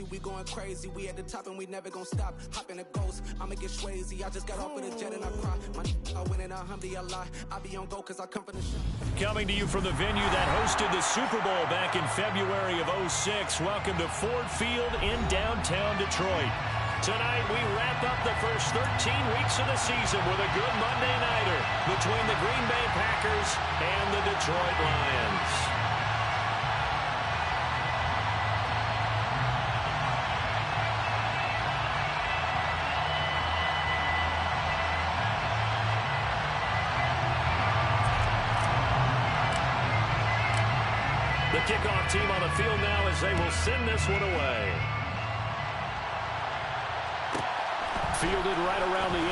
lazy, we going crazy. We at the top and we never gonna stop. Hop in a ghost, I'ma get Swayze. I just got off of the jet and I cry. I win in a Humvee a lot. I be on go cause I come from the shop. Coming to you from the venue that hosted the Super Bowl back in February of '06. Welcome to Ford Field in downtown Detroit. Tonight we wrap up the first 13 weeks of the season with a good Monday nighter between the Green Bay Packers and the Detroit Lions. The kickoff team on the field now as they will send this one away. Fielded right around the 8.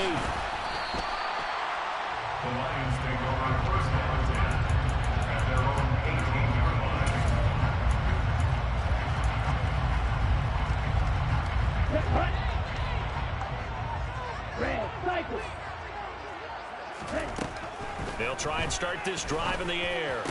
The Lions take over first down and 10 at their own 18-yard line. They'll try and start this drive in the air.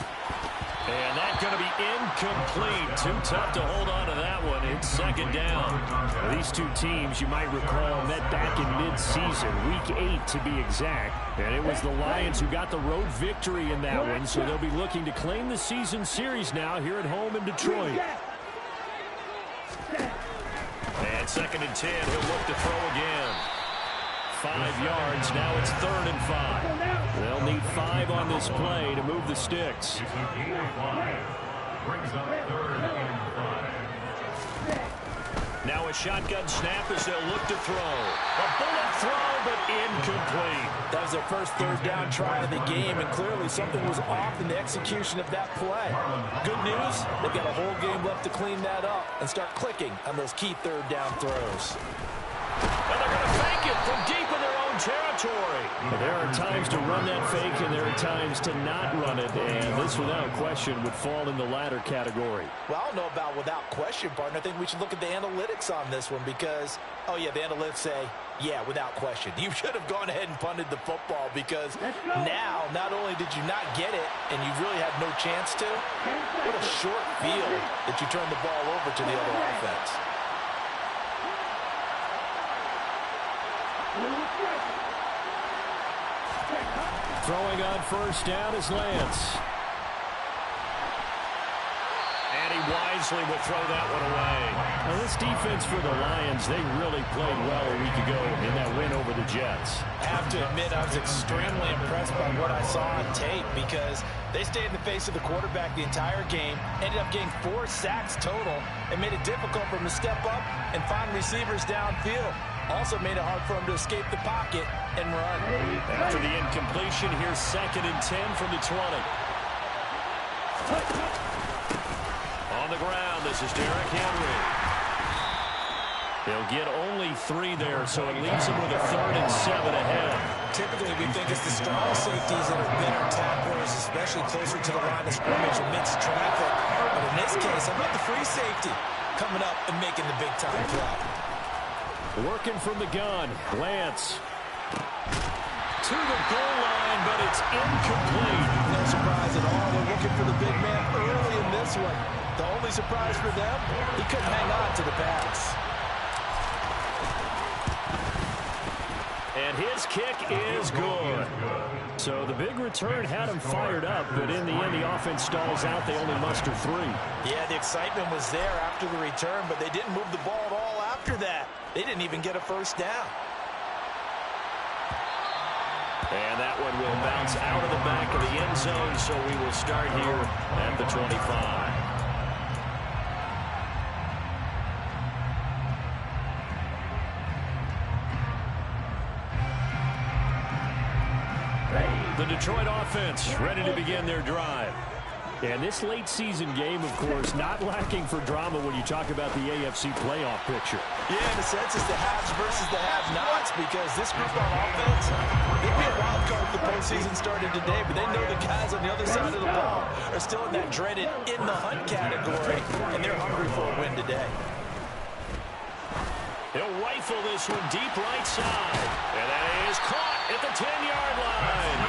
And that's going to be incomplete. Too tough to hold on to that one. It's second down. Now, these two teams, you might recall, met back in mid-season, week 8 to be exact. And it was the Lions who got the road victory in that one, so they'll be looking to claim the season series now here at home in Detroit. And second and 10, he'll look to throw again. 5 yards, now it's 3rd and 5. They'll need 5 on this play to move the sticks. Brings up 3rd and 5. Now a shotgun snap as they'll look to throw. A bullet throw, but incomplete. That was their first 3rd down try of the game, and clearly something was off in the execution of that play. Good news, they've got a whole game left to clean that up and start clicking on those key 3rd down throws. And they're going to fake it from deep in their own territory. There are times to run that fake, and there are times to not run it, and this, without question, would fall in the latter category. Well, I don't know about without question, partner. I think we should look at the analytics on this one because, oh, yeah, the analytics say, yeah, without question. You should have gone ahead and punted the football because now, not only did you not get it, and you really had no chance to, what a short field that you turned the ball over to the other offense. Throwing on first down is Lance. And he wisely will throw that one away. Now this defense for the Lions, they really played well a week ago in that win over the Jets. I have to admit, I was extremely impressed by what I saw on tape because they stayed in the face of the quarterback the entire game, ended up getting 4 sacks total, and made it difficult for him to step up and find receivers downfield. Also made it hard for him to escape the pocket and run. After the incompletion, here's 2nd and 10 from the 20. On the ground, this is Derrick Henry. They'll get only 3 there, so it leaves them with a 3rd and 7 ahead. Typically, we think it's the strong safeties that are better tacklers, especially closer to the line of scrimmage amidst traffic. But in this case, how about the free safety coming up and making the big-time play? Working from the gun, Lance. To the goal line, but it's incomplete. No surprise at all. They're looking for the big man early in this one. The only surprise for them, he couldn't hang on to the pass. And his kick is good. So the big return had him fired up, but in the end, the offense stalls out. They only muster 3. Yeah, the excitement was there after the return, but they didn't move the ball at all after that. They didn't even get a first down. And that one will bounce out of the back of the end zone, so we will start here at the 25. The Detroit offense ready to begin their drive. And this late season game, of course, not lacking for drama when you talk about the AFC playoff picture. Yeah, in a sense, it's the haves versus the have-nots because this group on offense, they'd be a wild card if the postseason started today, but they know the guys on the other side of the ball are still in that dreaded in-the-hunt category, and they're hungry for a win today. He'll rifle this one deep right side, and that is caught at the 10-yard line.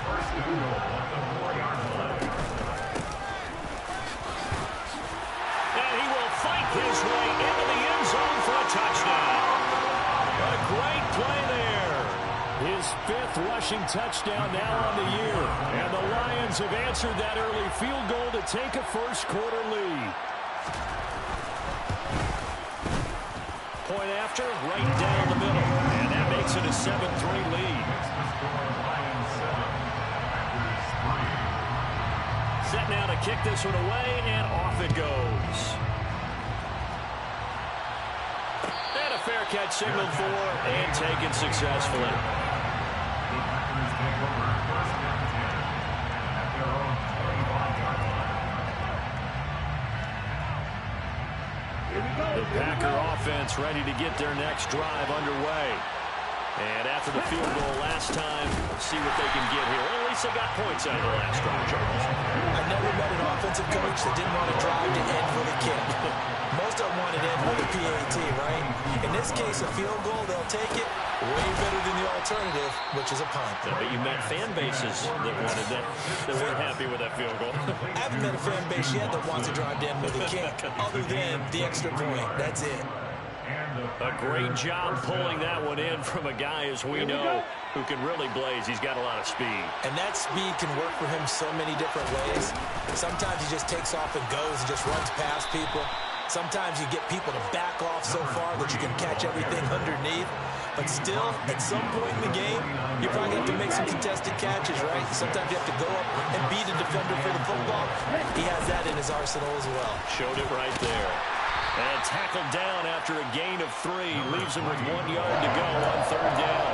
First and goal at the 4-yard line. 4th rushing touchdown now on the year. And the Lions have answered that early field goal to take a first-quarter lead. Point after, right down the middle. And that makes it a 7-3 lead. Set now to kick this one away, and off it goes. And a fair catch signaled for and taken successfully. The Packer offense ready to get their next drive underway. And after the field goal last time, see what they can get here. Well, at least they got points out of the last drive, Charles. I never met an offensive coach that didn't want to drive to end with a kick. Most of them want to end with a PAT, right? In this case, a field goal, they'll take it way better than the alternative, which is a punt. I bet you met fan bases that wanted that weren't happy with that field goal. I haven't met a fan base yet that wants to drive to end with a kick, other than the extra point. That's it. A great job pulling that one in from a guy, as we know, who can really blaze. He's got a lot of speed. And that speed can work for him so many different ways. Sometimes he just takes off and goes and just runs past people. Sometimes you get people to back off so far that you can catch everything underneath. But still, at some point in the game, you probably have to make some contested catches, right? Sometimes you have to go up and beat a defender for the football. He has that in his arsenal as well. Showed it right there. And tackled down after a gain of 3. Leaves him with 1 yard to go on 3rd down.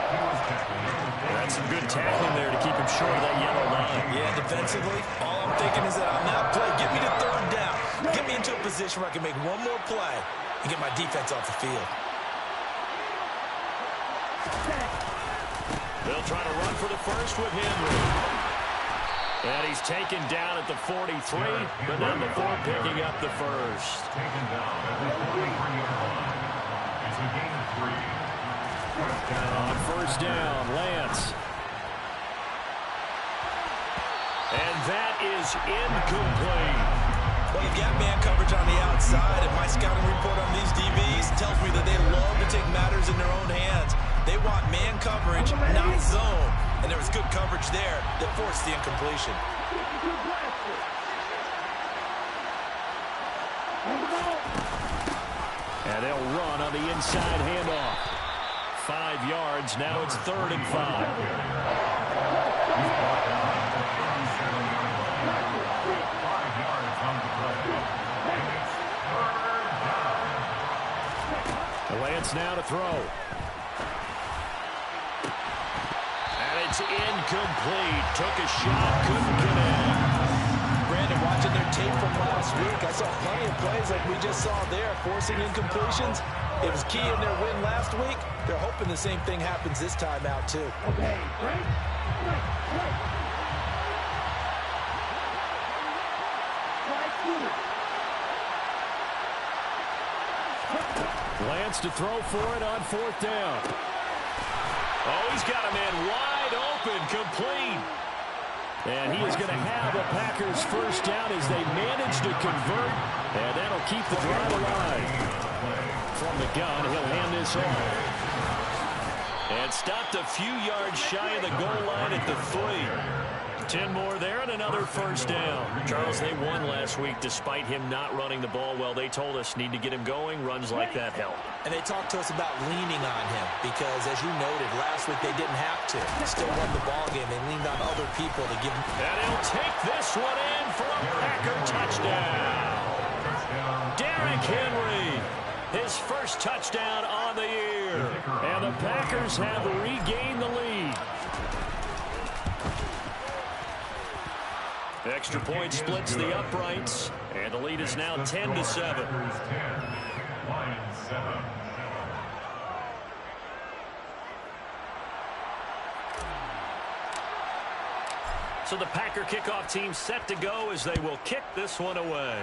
That's some good tackling there to keep him short of that yellow line. Yeah, defensively, all I'm thinking is that on that play, get me to 3rd down. Get me into a position where I can make one more play and get my defense off the field. They'll try to run for the first with Henry. And he's taken down at the 43, but not before picking up the first. Taken down at the 43-yard line. It's a gain of 3. On 1st down, Lance. And that is incomplete. Well, you've got man coverage on the outside, and my scouting report on these DBs tells me that they love to take matters in their own hands. They want man coverage, not zone. And there was good coverage there that forced the incompletion. And they'll run on the inside handoff. 5 yards. Now it's 3rd and 5. Lance now to throw. And it's incomplete. Took a shot, couldn't connect. Brandon, watching their tape from last week, I saw plenty of plays like we just saw there, forcing incompletions. It was key in their win last week. They're hoping the same thing happens this time out, too. Okay, right. Lance to throw for it on 4th down. Oh, he's got a man wide open, complete. And he is going to have a Packers first down as they manage to convert. And that'll keep the drive alive. From the gun, he'll hand this off. And stopped a few yards shy of the goal line at the 3. 10 more there and another first down. Charles, they won last week despite him not running the ball well. They told us need to get him going. Runs like that help. And they talked to us about leaning on him because, as you noted, last week they didn't have to. They still won the ball game. They leaned on other people to give him. And he'll take this one in for a Packer touchdown. Derrick Henry, his first touchdown on the year. And the Packers have regained the lead. Extra point splits the uprights, and the lead is now 10-7. So the Packer kickoff team set to go as they will kick this one away.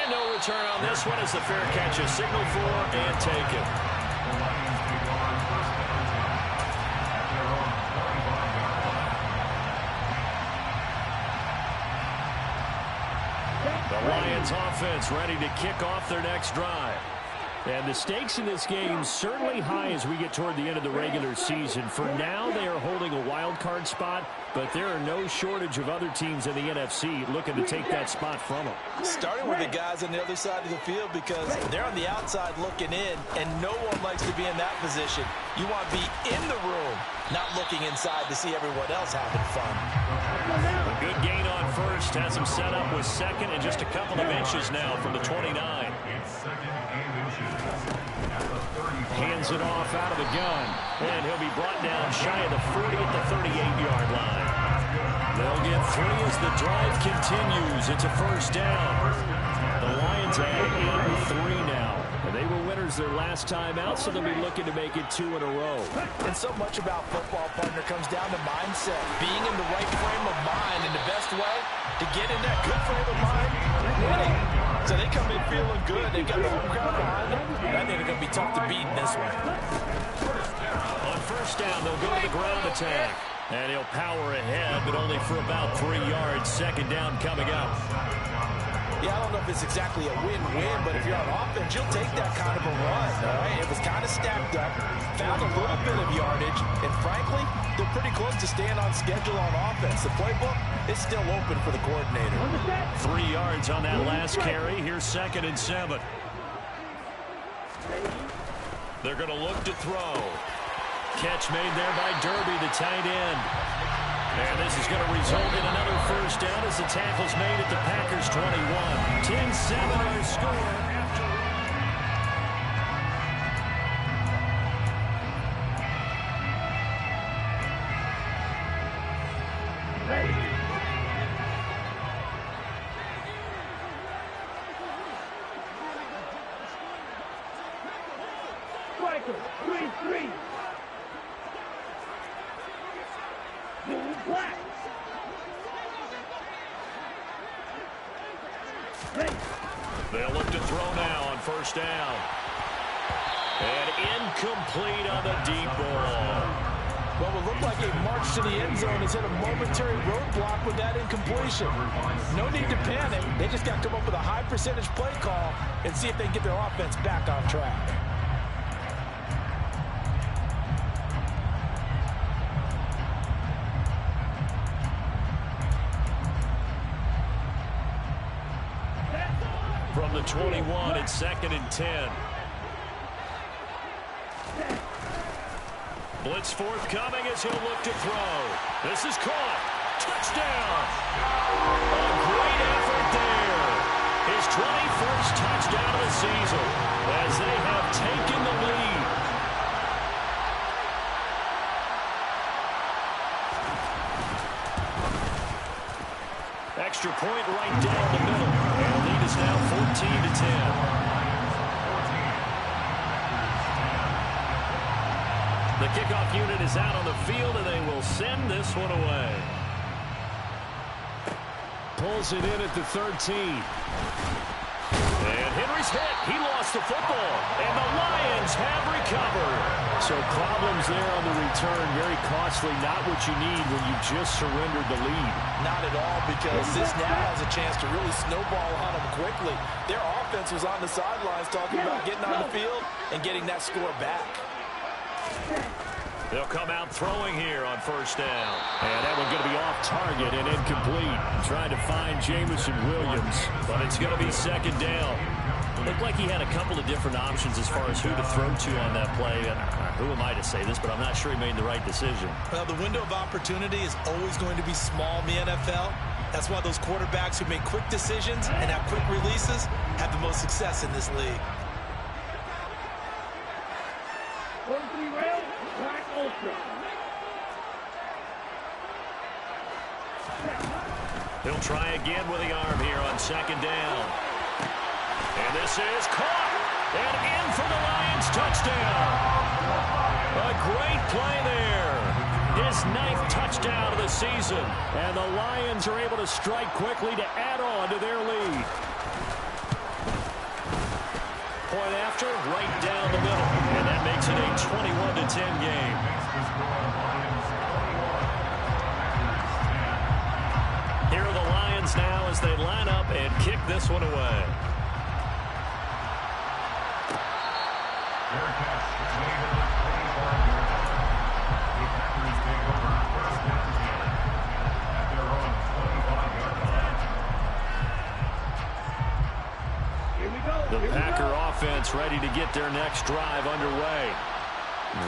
And no return on this one as the fair catch is signaled for and taken. The Lions offense ready to kick off their next drive. And the stakes in this game certainly high as we get toward the end of the regular season. For now, they are holding a wild card spot, but there are no shortage of other teams in the NFC looking to take that spot from them. Starting with the guys on the other side of the field because they're on the outside looking in, and no one likes to be in that position. You want to be in the room, not looking inside to see everyone else having fun. A good gain on first has him set up with second and just a couple of inches now from the 29. Hands it off out of the gun, and he'll be brought down shy of the 40 at the 38-yard line. They'll get 3 as the drive continues. It's a first down. The Lions add in 3 now. They were winners their last time out, so they'll be looking to make it 2 in a row. And so much about football, partner, comes down to mindset. Being in the right frame of mind, and the best way to get in that good frame of mind, winning. So they come in feeling good. They've got the home crowd behind them. I think they're going to be tough to beat in this one. On first down, they'll go to the ground attack. And he'll power ahead, but only for about 3 yards. Second down coming up. Yeah, I don't know if it's exactly a win-win, but if you're on offense, you'll take that kind of a run, all right? It was kind of stacked up, found a little bit of yardage, and frankly, they're pretty close to staying on schedule on offense. The playbook is still open for the coordinator. 3 yards on that last carry. Here's 2nd and 7. They're going to look to throw. Catch made there by Derby, the tight end. And this is going to result in another first down as the tackle's made at the Packers 21. 10-7 our score after. Striker, 3-3. Black. They'll look to throw now on first down. And incomplete on the deep ball. Well, it looked like a march to the end zone has hit a momentary roadblock with that incompletion. No need to panic. They just got to come up with a high percentage play call and see if they can get their offense back on track. From the 21, it's 2nd and 10. Blitz forthcoming as he'll look to throw. This is caught. Touchdown. A great effort there. His 21st touchdown of the season as they have taken the lead. Extra point right down the middle. And the lead is now 14-10. The kickoff unit is out on the field, and they will send this one away. Pulls it in at the 13. And Henry's hit. He lost the football. And the Lions have recovered. So problems there on the return. Very costly. Not what you need when you just surrendered the lead. Not at all, because this now has a chance to really snowball on them quickly. Their offense was on the sidelines talking about getting on the field and getting that score back. They'll come out throwing here on first down. And that one's going to be off target and incomplete. Trying to find Jameson Williams, but it's going to be 2nd down. Looked like he had a couple of different options as far as who to throw to on that play. And who am I to say this, but I'm not sure he made the right decision. Well, the window of opportunity is always going to be small in the NFL. That's why those quarterbacks who make quick decisions and have quick releases have the most success in this league. He'll try again with the arm here on 2nd down. And this is caught. And in for the Lions touchdown. A great play there. His 9th touchdown of the season. And the Lions are able to strike quickly to add on to their lead. Point after, right down the middle. And that makes it a 21-10 game. Here are the Lions now as they line up and kick this one away. Bearcats lead at the 24-yard line. The Packers take over first and 10 at their own 25-yard line. The Packer offense ready to get their next drive underway.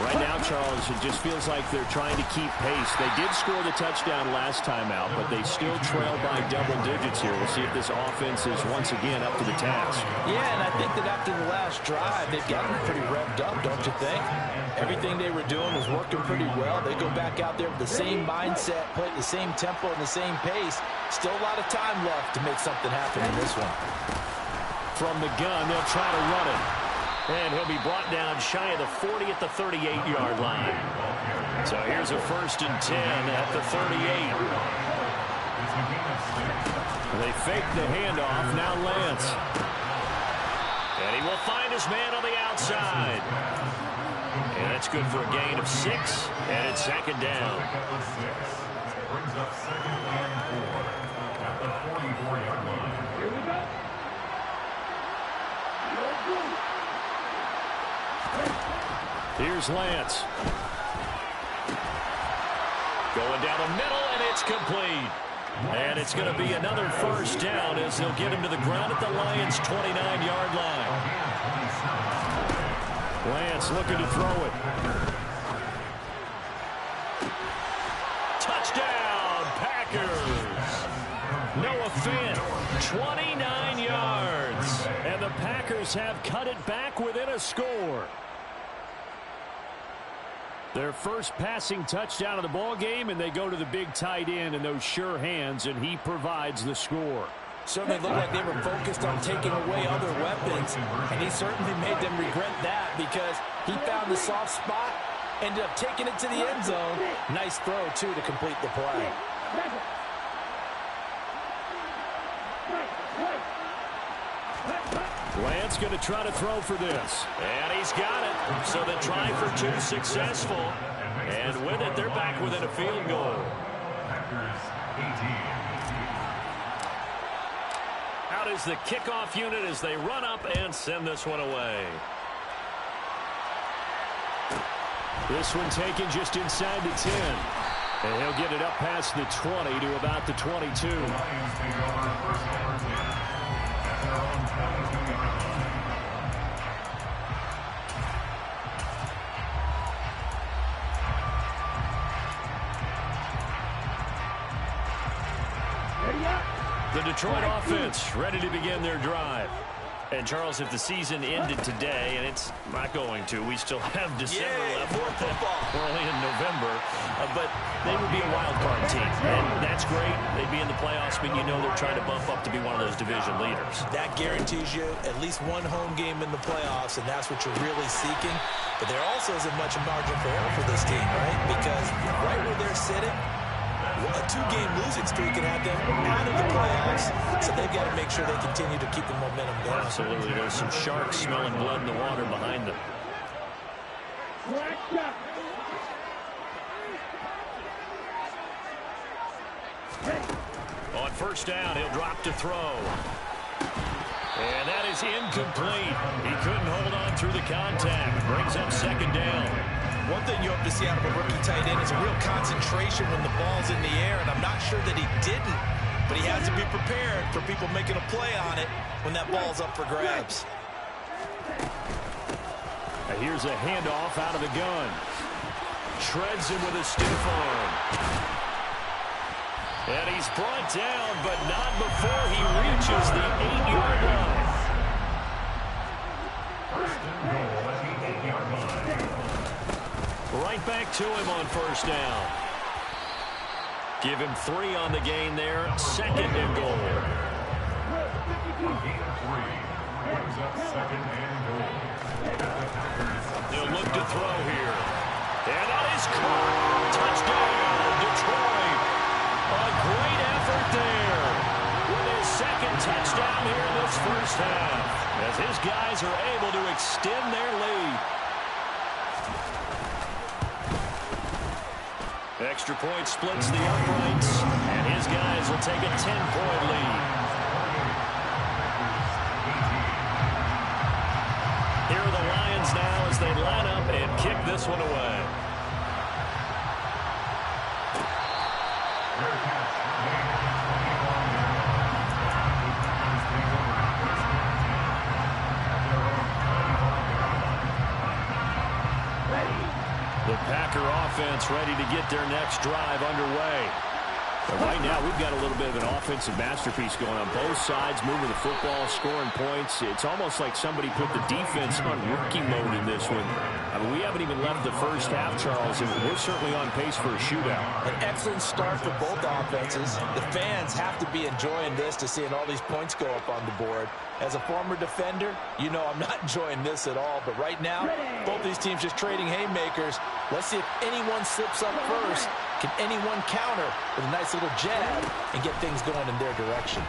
Right now, Charles, it just feels like they're trying to keep pace. They did score the touchdown last time out, but they still trail by double digits here. We'll see if this offense is once again up to the task. Yeah, and I think that after the last drive, they've gotten pretty revved up, don't you think? Everything they were doing was working pretty well. They go back out there with the same mindset, play at the same tempo and the same pace. Still a lot of time left to make something happen in this one. From the gun, they'll try to run it. And he'll be brought down shy of the 40 at the 38-yard line. So here's a 1st and 10 at the 38. They fake the handoff. Now Lance. And he will find his man on the outside. And that's good for a gain of 6. And it's 2nd down. Brings up 2nd and 4 at the 44-yard line. Here we go. Here's Lance. Going down the middle, and it's complete. And it's going to be another 1st down as they'll get him to the ground at the Lions' 29-yard line. Lance looking to throw it. Touchdown, Packers. Noah Fant, 29 yards. And the Packers have cut it back within a score. Their first passing touchdown of the ball game, and they go to the big tight end in those sure hands, and he provides the score. Certainly looked like they were focused on taking away other weapons, and he certainly made them regret that because he found the soft spot, ended up taking it to the end zone. Nice throw, too, to complete the play. Lance going to try to throw for this. And he's got it. So the try for 2 successful. And with it, they're back within a field goal. Packers 18. Out is the kickoff unit as they run up and send this one away. This one taken just inside the 10. And he'll get it up past the 20 to about the 22. Lions take over first and 10 at their own 22-yard line. The Detroit offense ready to begin their drive. And, Charles, if the season ended today, and it's not going to, we still have December left. More football. We're only in November. But they would be a wild card team. And that's great. They'd be in the playoffs, but you know they're trying to bump up to be one of those division leaders. That guarantees you at least one home game in the playoffs, and that's what you're really seeking. But there also isn't much margin for error for this team, right? Because right where they're sitting, a 2-game losing streak can have them out of the playoffs, so they've got to make sure they continue to keep the momentum going. Absolutely. There's some sharks smelling blood in the water behind them. On 1st down, he'll drop to throw. And that is incomplete. He couldn't hold on through the contact. Brings up 2nd down. One thing you hope to see out of a rookie tight end is a real concentration when the ball's in the air, and I'm not sure that he didn't, but he has to be prepared for people making a play on it when that ball's up for grabs. Here's a handoff out of the gun. Shreds him with a stiff arm. And he's brought down, but not before he reaches the 8-yard line. First and goal at the 8-yard line. Right back to him on 1st down. Give him 3 on the gain there. 2nd and goal. A gain of 3 brings up 2nd and goal. They'll look to throw here. And that is caught. Touchdown, Detroit. A great effort there. With his 2nd touchdown here in this 1st half. As his guys are able to extend their lead. Extra point splits the uprights, and his guys will take a 10-point lead. Here are the Lions now as line up and kick this one away. The Packer offense ready to get their next drive underway. But right now, we've got a little bit of an offensive masterpiece going on both sides, moving the football, scoring points. It's almost like somebody put the defense on rookie mode in this one. I mean, we haven't even left the first half, Charles, and we're certainly on pace for a shootout. An excellent start for both offenses. The fans have to be enjoying this to seeing all these points go up on the board. As a former defender, you know I'm not enjoying this at all. But right now, both these teams just trading haymakers. Let's see if anyone slips up first. Can anyone counter with a nice little jab and get things going in their direction?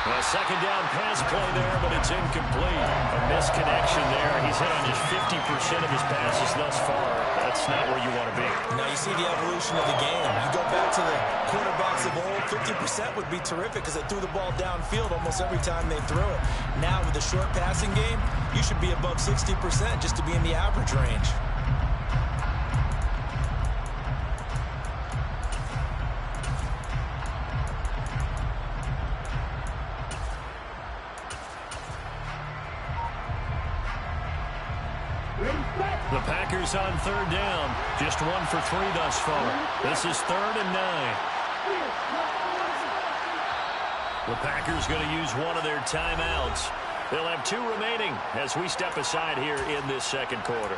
A second down pass play there, but it's incomplete. A misconnection there. He's hit on just 50% of his passes thus far. That's not where you want to be. Now you see the evolution of the game. You go back to the quarterbacks of old, 50% would be terrific because they threw the ball downfield almost every time they threw it. Now with the short passing game, you should be above 60% just to be in the average range. The Packers on third down. Just 1 for 3 thus far. This is 3rd and 9. The Packers going to use one of their timeouts. They'll have 2 remaining as we step aside here in this second quarter.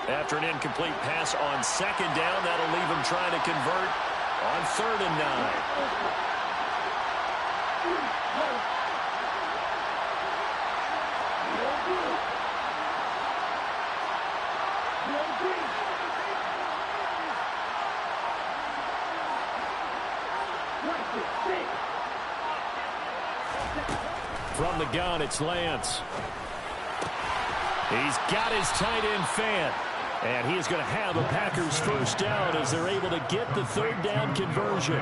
After an incomplete pass on second down, that'll leave him trying to convert on 3rd and 9. From the gun, it's Lance. He's got his tight end Fant. And he is going to have a Packers first down as they're able to get the 3rd down conversion.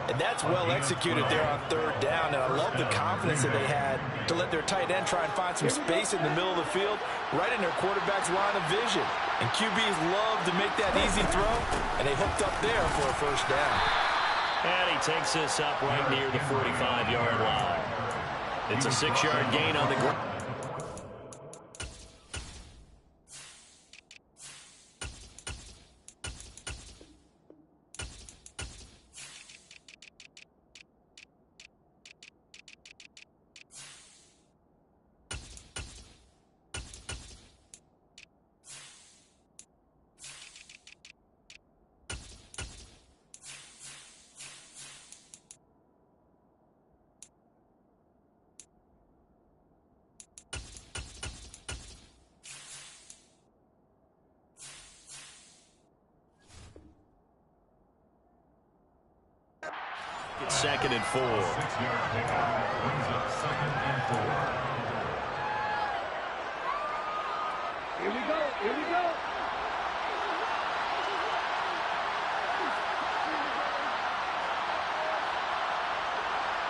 And that's well executed there on 3rd down. And I love the confidence that they had to let their tight end try and find some space in the middle of the field, right in their quarterback's line of vision. And QBs love to make that easy throw, and they hooked up there for a first down. And he takes this up right near the 45-yard line. It's a 6-yard gain on the ground. It's 2nd and 4. 6-yard pickup brings up 2nd and 4. Here we go. Here we go.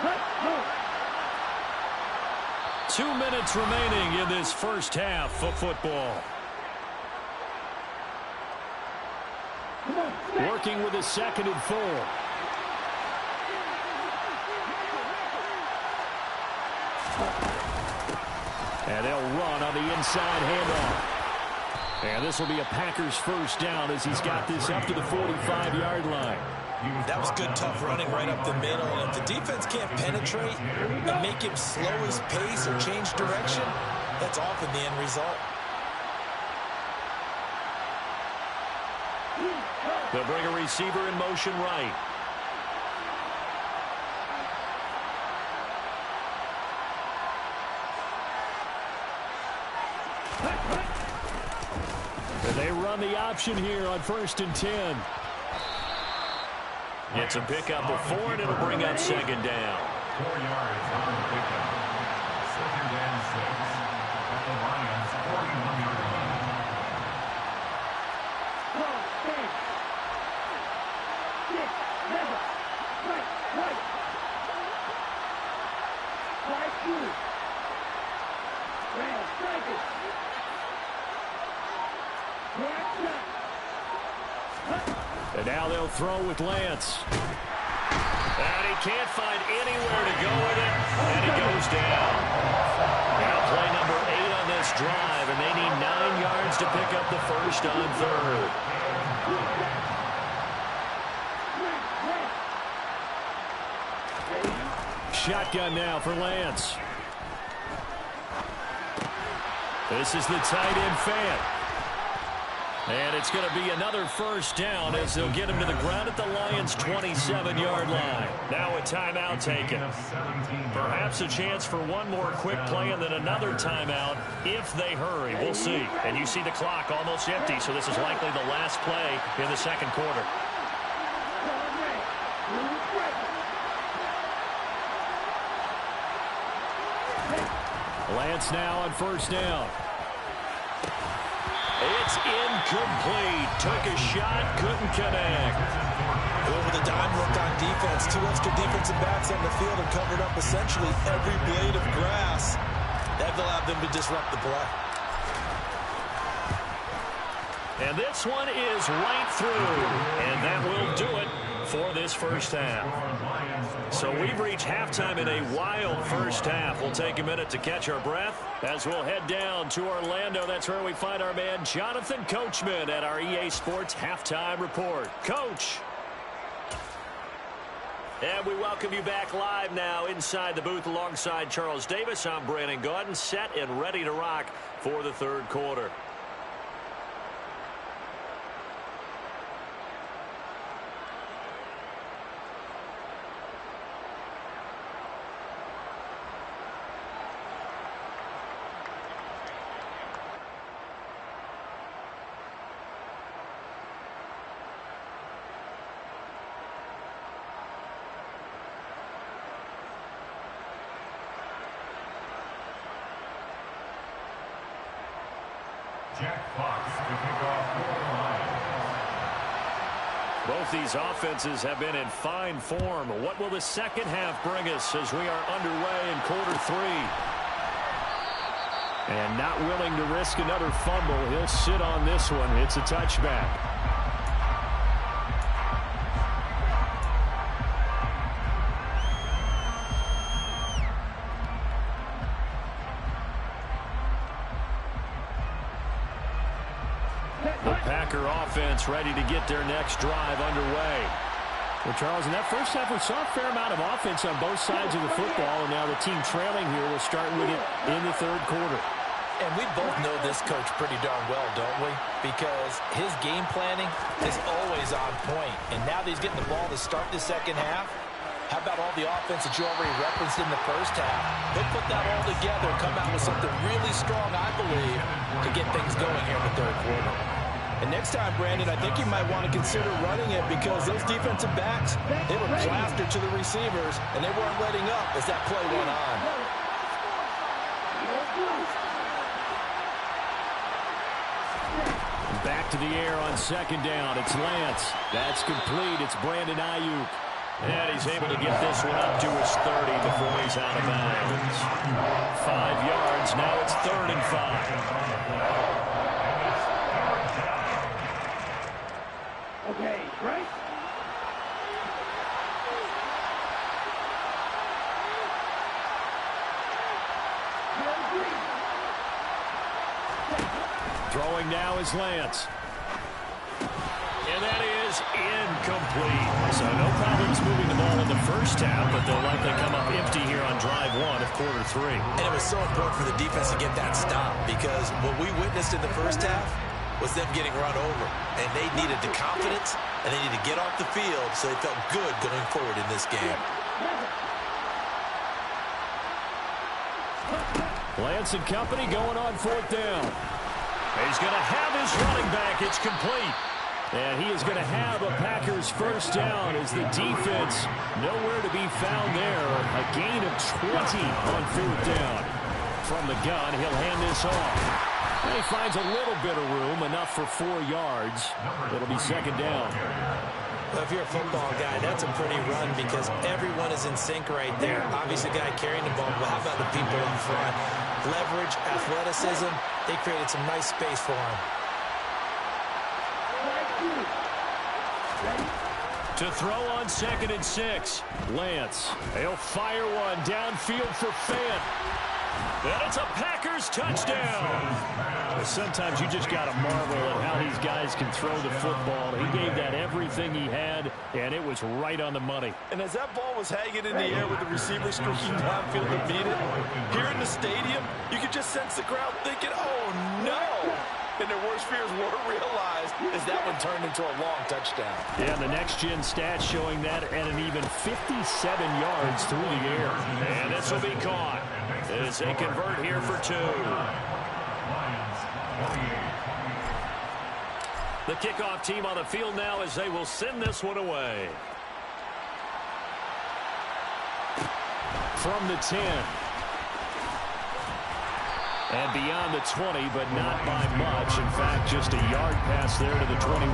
Let's go. 2 minutes remaining in this first half of football. Working with a 2nd and 4. And they'll run on the inside handoff. And this will be a Packers first down as he's got this up to the 45-yard line. That was good, tough running right up the middle. And if the defense can't penetrate and make him slow his pace or change direction, that's often the end result. They'll bring a receiver in motion right. And they run the option here on 1st and 10. It's a pickup of 4, and it'll bring up 2nd down. 4 yards on the pickup. 2nd and 6. at the Lions' 41-yard line. Call, stand. 6, never. Right, right. 5-2. Rams, strike it. Correct shot. And now they'll throw with Lance. And he can't find anywhere to go with it, and he goes down. Now play number 8 on this drive, and they need 9 yards to pick up the first on third. Shotgun now for Lance. This is the tight end Fant. And it's going to be another first down as they'll get him to the ground at the Lions' 27-yard line. Now a timeout taken. Perhaps a chance for one more quick play and then another timeout if they hurry. We'll see. And you see the clock almost empty, so this is likely the last play in the second quarter. Lance now on first down. It's incomplete. Took a shot, couldn't connect. Over the dime look on defense. 2 extra defensive backs on the field and covered up essentially every blade of grass. That allowed them to disrupt the play. And this one is right through. And that will do it for this first half. So we've reached halftime in a wild first half. We'll take a minute to catch our breath as we'll head down to Orlando. That's where we find our man Jonathan Coachman at our EA Sports Halftime Report. Coach. And we welcome you back live now inside the booth alongside Charles Davis. I'm Brandon Gaudin, set and ready to rock for the third quarter. Jack Fox to kick off for the Lions. Both these offenses have been in fine form. What will the second half bring us as we are underway in quarter 3? And not willing to risk another fumble. He'll sit on this one. It's a touchback. Offense ready to get their next drive underway. Well, Charles, in that first half, we saw a fair amount of offense on both sides of the football, and now the team trailing here will start with it in the third quarter. And we both know this coach pretty darn well, don't we? Because his game planning is always on point. And now that he's getting the ball to start the second half, how about all the offense that you already referenced in the first half? He'll put that all together, come out with something really strong, I believe, to get things going here in the third quarter. And next time, Brandon, I think you might want to consider running it because those defensive backs, they were plastered to the receivers, and they weren't letting up as that play went on. Back to the air on second down. It's Lance. That's complete. It's Brandon Ayuk. And he's able to get this one up to his 30 before he's out of bounds. 5 yards. Now it's 3rd and 5. Okay, right? Throwing now is Lance. And that is incomplete. So no problems moving the ball in the first half, but they'll likely come up empty here on drive 1 of quarter 3. And it was so important for the defense to get that stop because what we witnessed in the first half was them getting run over. And they needed the confidence, and they needed to get off the field so they felt good going forward in this game. Lance and company going on 4th down. He's going to have his running back. It's complete. And he is going to have a Packers first down as the defense nowhere to be found there. A gain of 20 on 4th down. From the gun, he'll hand this off. And he finds a little bit of room, enough for 4 yards. It'll be second down. Well, if you're a football guy, that's a pretty run because everyone is in sync right there. Obviously, the guy carrying the ball, but how about the people in front? Leverage, athleticism, they created some nice space for him. To throw on 2nd and 6, Lance. He'll fire one downfield for Fant. And it's a Packers touchdown. Sometimes you just got to marvel at how these guys can throw the football. He gave that everything he had, and it was right on the money. And as that ball was hanging in the air with the receiver screeching downfield to beat it, here in the stadium, you could just sense the crowd thinking, oh, no. And their worst fears were realized as that one turned into a long touchdown. Yeah, the next-gen stats showing that at an even 57 yards through the air. And this will be caught as they convert here for 2. The kickoff team on the field now as they will send this one away. From the 10. And beyond the 20, but not by much. In fact, just a yard pass there to the 21.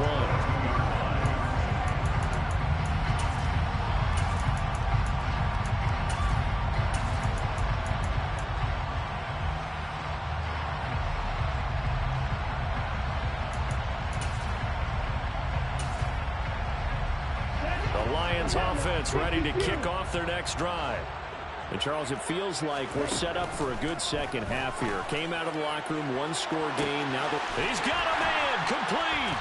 The Lions offense ready to kick off their next drive. And, Charles, it feels like we're set up for a good second half here. Came out of the locker room, 1-score game. Now he's got a man complete.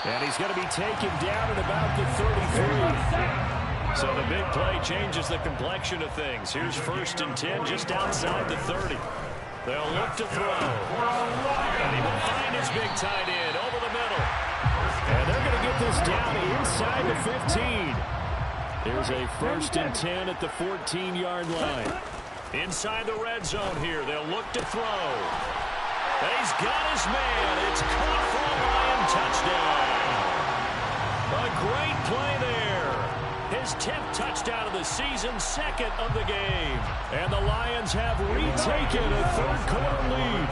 And he's going to be taken down at about the 33. So the big play changes the complexion of things. Here's 1st and 10 just outside the 30. They'll look to throw. And he will find his big tight end over the middle. And they're going to get this down inside the 15. There's a 1st and 10 at the 14-yard line. Inside the red zone here. They'll look to throw. And he's got his man. It's caught for a Lion touchdown. A great play there. His 10th touchdown of the season, 2nd of the game. And the Lions have retaken a 3rd-quarter lead.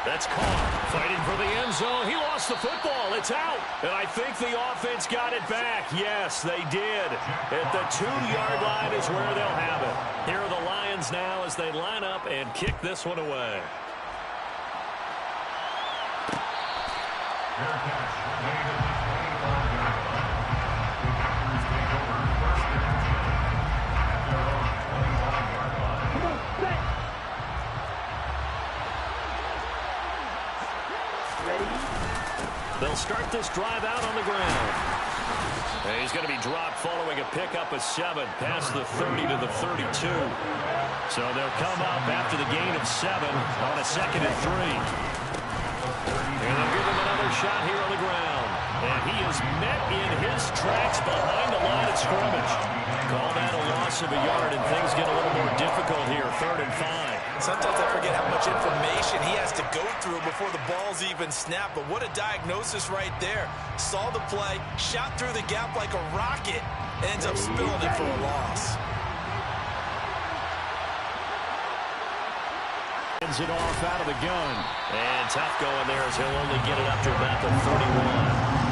That's caught. Fighting for the end zone. He lost the football. It's out. And I think the offense got it back. Yes, they did. At the 2-yard line is where they'll have it. Here are the Lions now as they line up and kick this one away. They'll start this drive out on the ground. And he's going to be dropped following a pickup of 7 past the 30 to the 32. So they'll come up after the gain of 7 on a 2nd and 3. And they'll give him another shot here on the ground. And he is met in his tracks behind the line of scrimmage. Call that a loss of a yard, and things get a little more difficult here, 3rd and 5. Sometimes I forget how much information he has to go through before the ball's even snapped. But what a diagnosis right there. Saw the play, shot through the gap like a rocket, ends up spilling it for a loss. Ends it off out of the gun. And tough going there as he'll only get it up to about the 31.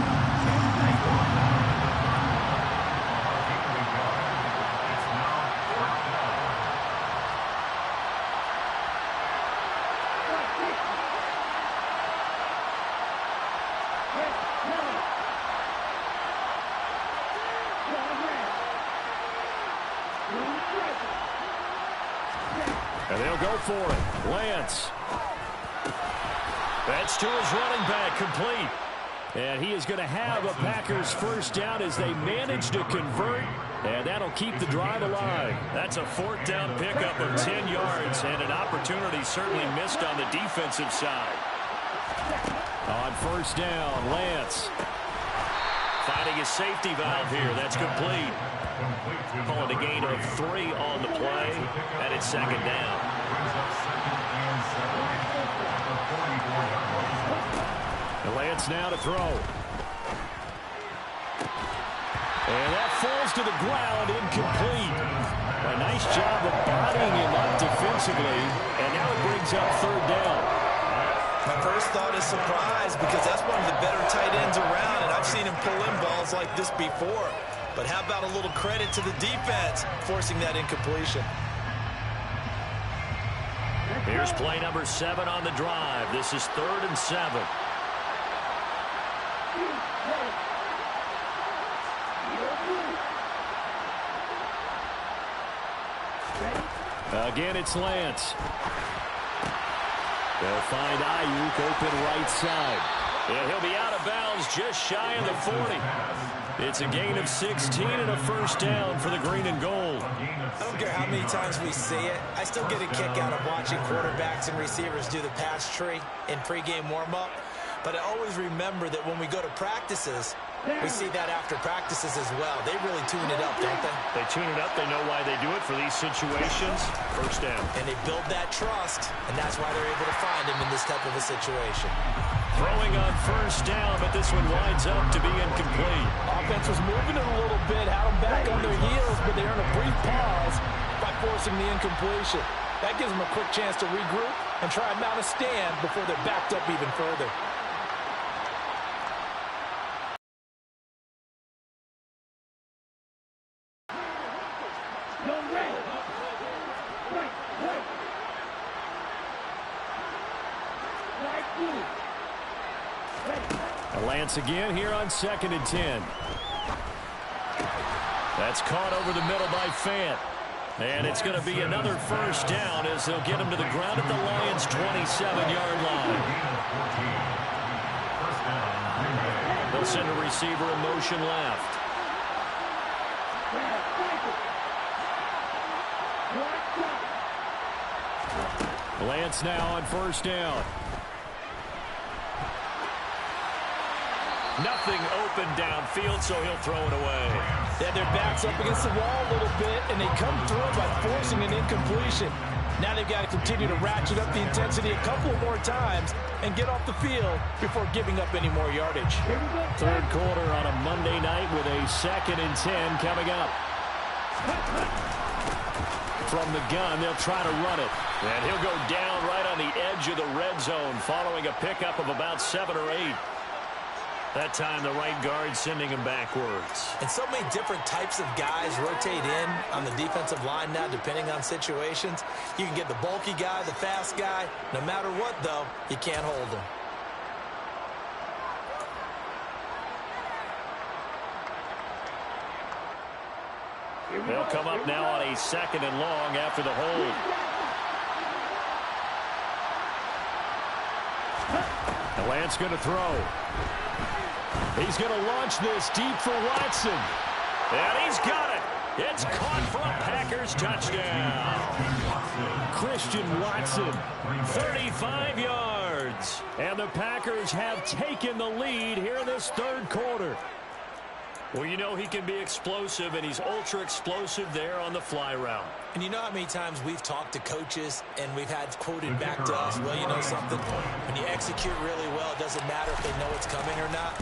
And they'll go for it. Lance. That's to his running back, complete. And he is going to have a Packers 1st down as they manage to convert. And that'll keep the drive alive. That's a 4th down pickup of 10 yards and an opportunity certainly missed on the defensive side. On 1st down, Lance. Finding his safety valve here. That's complete. Calling a gain of 3 on the play, and it's 2nd down. And Lance now to throw. And that falls to the ground, incomplete. A nice job of bodying him up defensively, and now it brings up third down. My first thought is surprise, because that's one of the better tight ends around, and I've seen him pull in balls like this before. But how about a little credit to the defense forcing that incompletion? Here's play number 7 on the drive. This is 3rd and 7. Again, it's Lance. They'll find Ayuk open right side. And he'll be out of bounds just shy of the 40. It's a gain of 16 and a first down for the green and gold. I don't care how many times we see it. I still get a kick out of watching quarterbacks and receivers do the pass tree in pregame warm-up. But I always remember that when we go to practices, we see that after practices as well. They really tune it up, don't they? They tune it up. They know why they do it for these situations. First down. And they build that trust, and that's why they're able to find him in this type of a situation. Throwing on first down, but this one winds up to be incomplete. Offense was moving it a little bit, had them back on their heels, but they earn a brief pause by forcing the incompletion. That gives them a quick chance to regroup and try and mount a stand before they're backed up even further. Lance again here on 2nd and 10. That's caught over the middle by Fant. And it's going to be another first down as they'll get him to the ground at the Lions' 27-yard line. They'll send a receiver in motion left. Lance now on first down. Nothing open downfield, so he'll throw it away. Yeah, their back's up against the wall a little bit, and they come through by forcing an incompletion. Now they've got to continue to ratchet up the intensity a couple more times and get off the field before giving up any more yardage. Third quarter on a Monday night with a 2nd and 10 coming up. From the gun, they'll try to run it. And he'll go down right on the edge of the red zone following a pickup of about 7 or 8. That time, the right guard sending him backwards. And so many different types of guys rotate in on the defensive line now, depending on situations. You can get the bulky guy, the fast guy. No matter what, though, you can't hold him. They'll come up now on a 2nd and long after the hold. And Lance going to throw. He's going to launch this deep for Watson. And he's got it. It's caught for a Packers touchdown. Christian Watson, 35 yards. And the Packers have taken the lead here in this third quarter. Well, you know he can be explosive, and he's ultra-explosive there on the fly route. And you know how many times we've talked to coaches and we've had quoted back to us, well, you know something, when you execute really well, it doesn't matter if they know it's coming or not.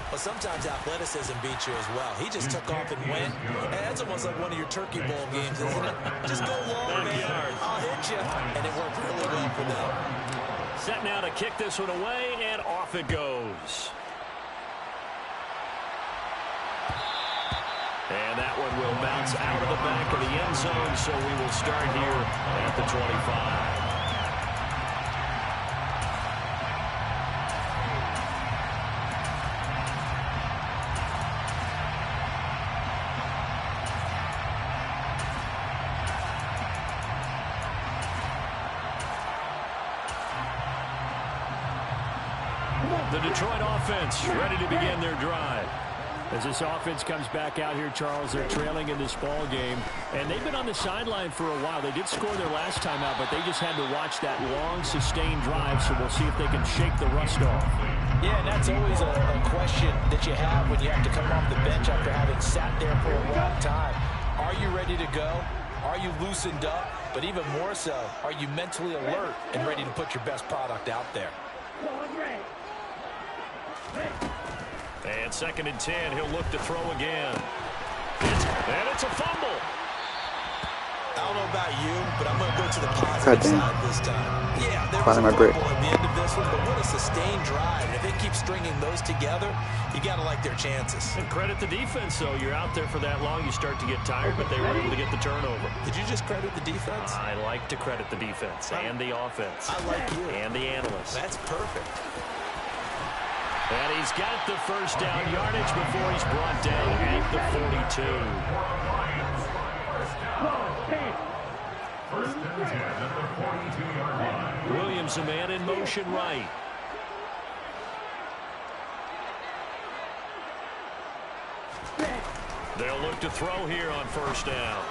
But sometimes athleticism beats you as well. He just took off and went. And that's almost like one of your Turkey Bowl games, isn't it? Just go long, man. I'll hit you. And it worked really well for them. Set now to kick this one away, and off it goes. And that one will bounce out of the back of the end zone, so we will start here at the 25. The Detroit offense ready to begin their drive. As this offense comes back out here, Charles, they're trailing in this ball game, and they've been on the sideline for a while. They did score their last time out, but they just had to watch that long, sustained drive, so we'll see if they can shake the rust off. Yeah, and that's always a question that you have when you have to come off the bench after having sat there for a long time. Are you ready to go? Are you loosened up? But even more so, are you mentally alert and ready to put your best product out there? And 2nd and 10, he'll look to throw again. And it's a fumble. I don't know about you, but I'm going to go to the positive side this time. Yeah, there was a fumble at the end of this one, but what a sustained drive. If they keep stringing those together, you got to like their chances. And credit the defense, though. You're out there for that long, you start to get tired, but they were able to get the turnover. Did you just credit the defense? I like to credit the defense and the offense. I like you. And the analysts. That's perfect. And he's got the first down yardage before he's brought down at the 42. First and 10 at the 42-yard line. Williams, a man in motion right. They'll look to throw here on first down.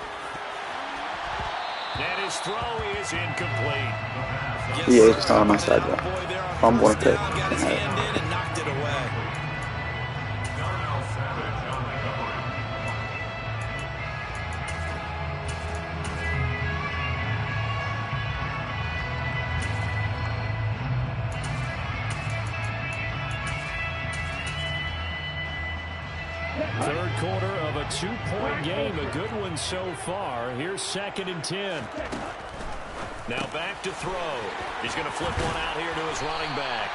And his throw is incomplete. Yeah, it's not on my side, though. I'm going to pick. Got his hand in and knocked it away. Darnell Savage on the cover. Third quarter of a two-point game. A good one so far. Here's 2nd and 10. Now back to throw. He's going to flip one out here to his running back.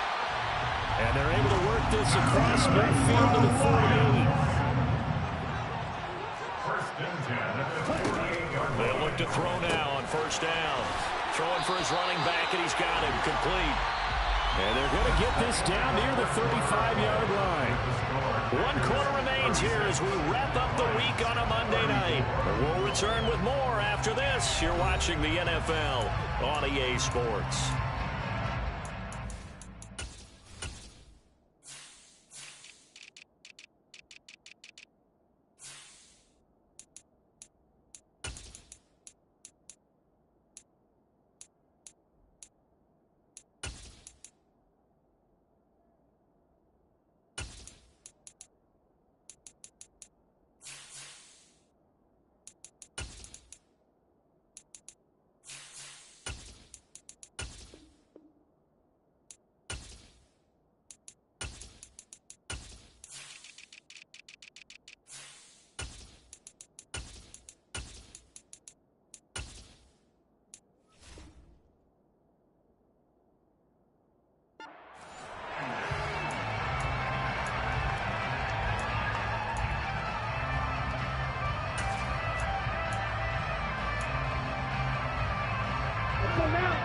And they're able to work this across midfield to the 48. First and 10 at the 48-yard line. They'll look to throw now on first down. Throwing for his running back, and he's got him complete. And they're going to get this down near the 35-yard line. 1 quarter remains here as we wrap up the week on a Monday night. We'll return with more after this. You're watching the NFL on EA Sports.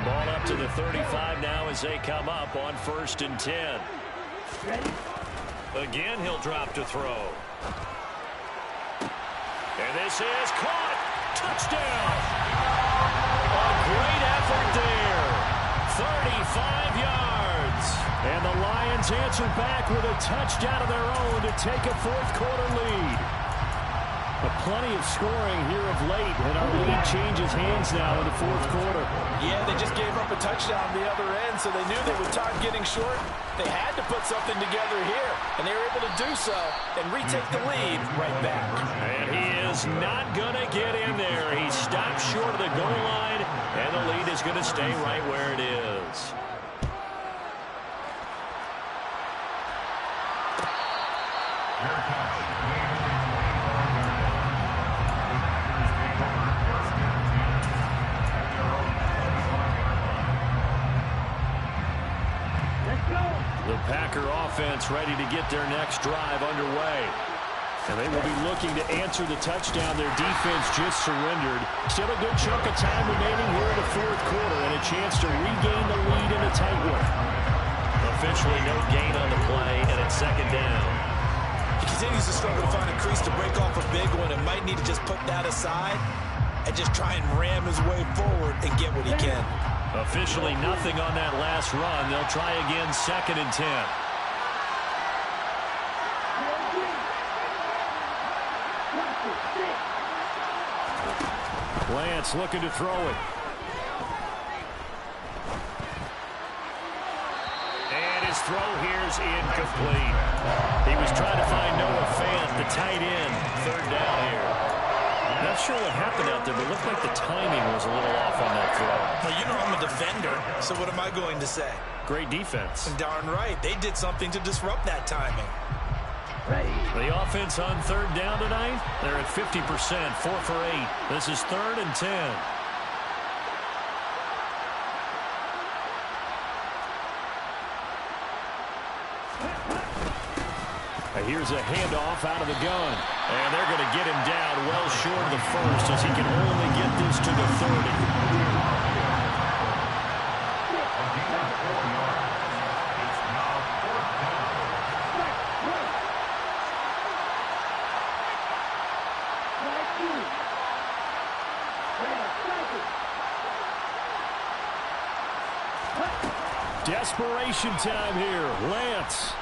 Ball up to the 35 now as they come up on 1st and 10. Again, he'll drop to throw. And this is caught. Touchdown. A great effort there. 35 yards. And the Lions answer back with a touchdown of their own to take a 4th quarter lead. But plenty of scoring here of late, and our lead changes hands now in the 4th quarter. Yeah, they just gave up a touchdown the other end, so they knew that with time getting short, they had to put something together here, and they were able to do so and retake the lead right back. And he is not going to get in there. He stopped short of the goal line, and the lead is going to stay right where it is. The Packer offense ready to get their next drive underway. And they will be looking to answer the touchdown their defense just surrendered. Still a good chunk of time remaining here in the 4th quarter and a chance to regain the lead in a tight one. Officially no gain on the play, and it's 2nd down. He continues to struggle to find a crease to break off a big one and might need to just put that aside and just try and ram his way forward and get what he can. Officially nothing on that last run. They'll try again 2nd and 10. Lance looking to throw it. And his throw here's incomplete. He was trying to find Noah Fant, the tight end. 3rd down here. Not sure what happened out there, but it looked like the timing was a little off on that throw. Well, you know I'm a defender, so what am I going to say? Great defense. Darn right. They did something to disrupt that timing. The offense on third down tonight, they're at 50%, 4 for 8. This is 3rd and 10. Here's a handoff out of the gun. And they're going to get him down well short of the first as he can only get this to the 30. Desperation time here. Lance.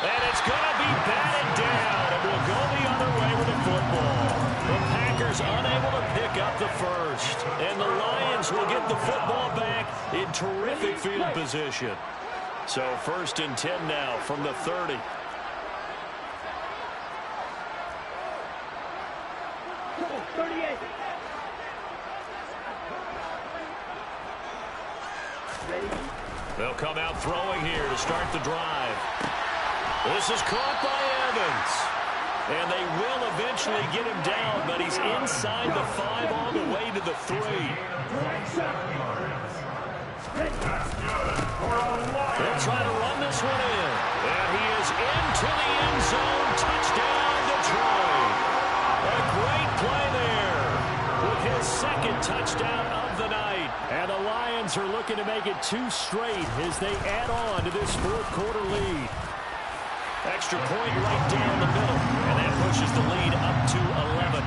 And it's going to be batted down. It will go the other way with the football. The Packers unable to pick up the first. And the Lions will get the football back in terrific field position. So 1st and 10 now from the 30. They'll come out throwing here to start the drive. This is caught by Evans. And they will eventually get him down, but he's inside the 5 all the way to the 3. They'll try to run this one in. And he is into the end zone. Touchdown, Detroit. A great play there with his 2nd touchdown of the night. And the Lions are looking to make it 2 straight as they add on to this 4th quarter lead. Extra point right down the middle, and that pushes the lead up to 11.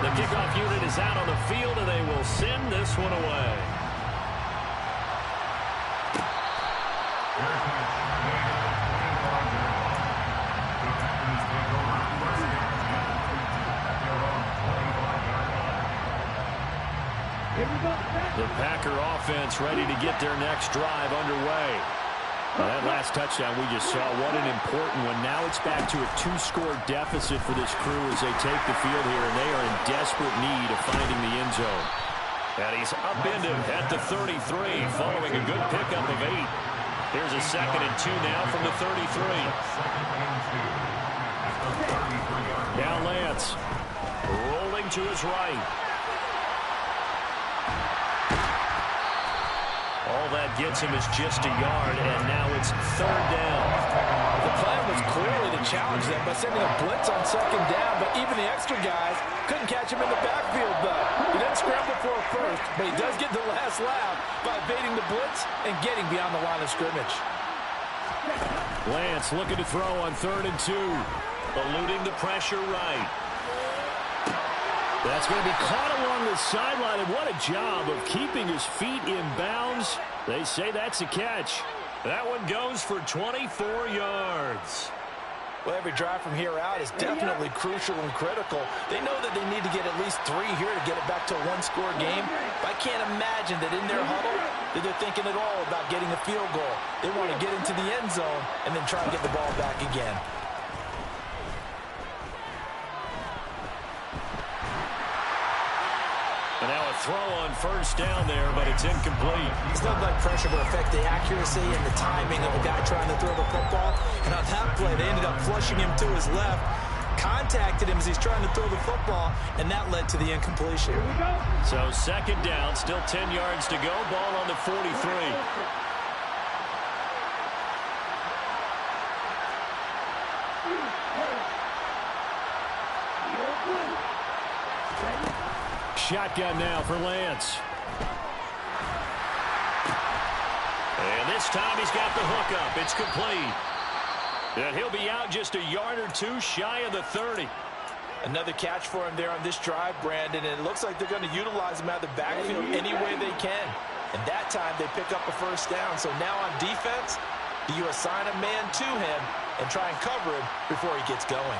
The kickoff unit is out on the field, and they will send this one away. The Packer offense ready to get their next drive underway. Well, that last touchdown we just saw, what an important one. Now it's back to a 2-score deficit for this crew as they take the field here, and they are in desperate need of finding the end zone. And he's upended at the 33 following a good pickup of 8. Here's a 2nd and 2 now from the 33. Now Lance rolling to his right. All that gets him is just a yard, and now it's 3rd down. The plan was clearly to challenge them by sending a blitz on 2nd down, but even the extra guys couldn't catch him in the backfield, though. He doesn't scramble for a first, but he does get the last laugh by evading the blitz and getting beyond the line of scrimmage. Lance looking to throw on 3rd and 2, eluding the pressure right. That's going to be caught along the sideline, and what a job of keeping his feet in bounds. They say that's a catch. That one goes for 24 yards. Well, every drive from here out is definitely crucial and critical. They know that they need to get at least 3 here to get it back to a 1-score game. But I can't imagine that in their huddle that they're thinking at all about getting a field goal. They want to get into the end zone and then try and get the ball back again. And now a throw on 1st down there, but it's incomplete. It's not like pressure will affect the accuracy and the timing of a guy trying to throw the football. And on that play, they ended up flushing him to his left, contacted him as he's trying to throw the football, and that led to the incompletion. So 2nd down, still 10 yards to go, ball on the 43. Shotgun now for Lance. And this time he's got the hook up. It's complete. And he'll be out just a yard or 2 shy of the 30. Another catch for him there on this drive, Brandon, and it looks like they're going to utilize him out of the backfield any way they can. And that time they pick up a 1st down. So now on defense, do you assign a man to him and try and cover him before he gets going?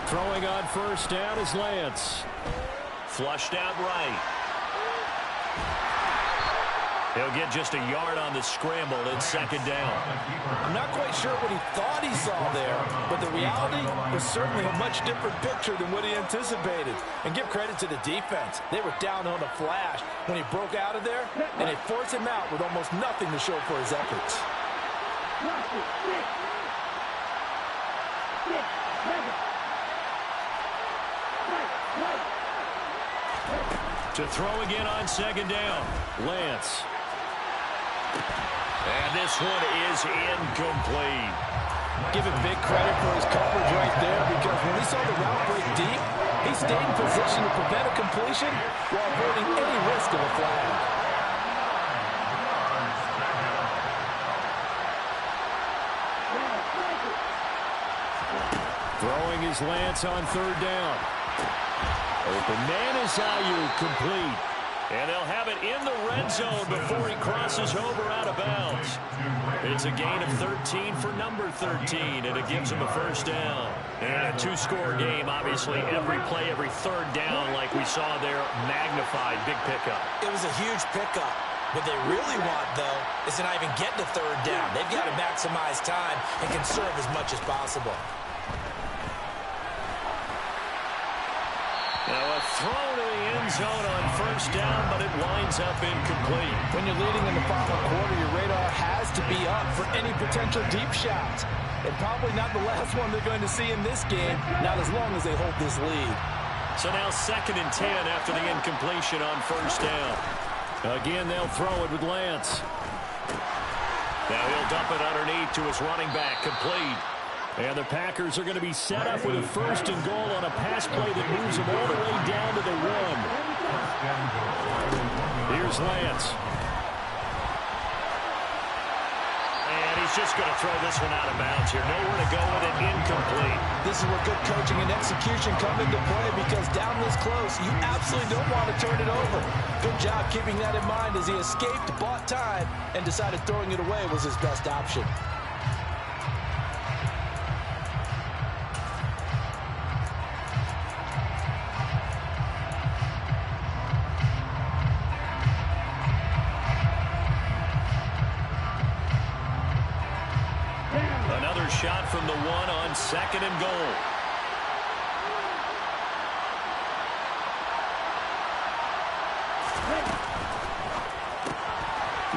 Throwing on 1st down is Lance. Flushed out right. He'll get just a yard on the scramble. It's second down. I'm not quite sure what he thought he saw there, but the reality was certainly a much different picture than what he anticipated. And give credit to the defense. They were down on a flash when he broke out of there, and they forced him out with almost nothing to show for his efforts. To throw again on second down. Lance. And this one is incomplete. Give him big credit for his coverage right there, because when he saw the route break deep, he stayed in position to prevent a completion while avoiding any risk of a flag. Throwing is Lance on third down. Open man is Ayuk, complete. And they'll have it in the red zone before he crosses over out of bounds. It's a gain of 13 for number 13, and it gives him a first down. And a two-score game, obviously, every play, every third down, like we saw there, magnified, big pickup. It was a huge pickup. What they really want, though, is to not even get to third down. They've got to maximize time and conserve as much as possible. Now a throw to the end zone on first down, but it winds up incomplete. When you're leading in the final quarter, your radar has to be up for any potential deep shots. And probably not the last one they're going to see in this game, not as long as they hold this lead. So now 2nd and 10 after the incompletion on first down. Again, they'll throw it with Lance. Now he'll dump it underneath to his running back, complete. And the Packers are going to be set up with a 1st and goal on a pass play that moves them all the way down to the 1. Here's Lance. And he's just going to throw this one out of bounds here. Nowhere to go with it, incomplete. This is where good coaching and execution come into play, because down this close, you absolutely don't want to turn it over. Good job keeping that in mind as he escaped, bought time, and decided throwing it away was his best option. Shot from the 1 on 2nd and goal.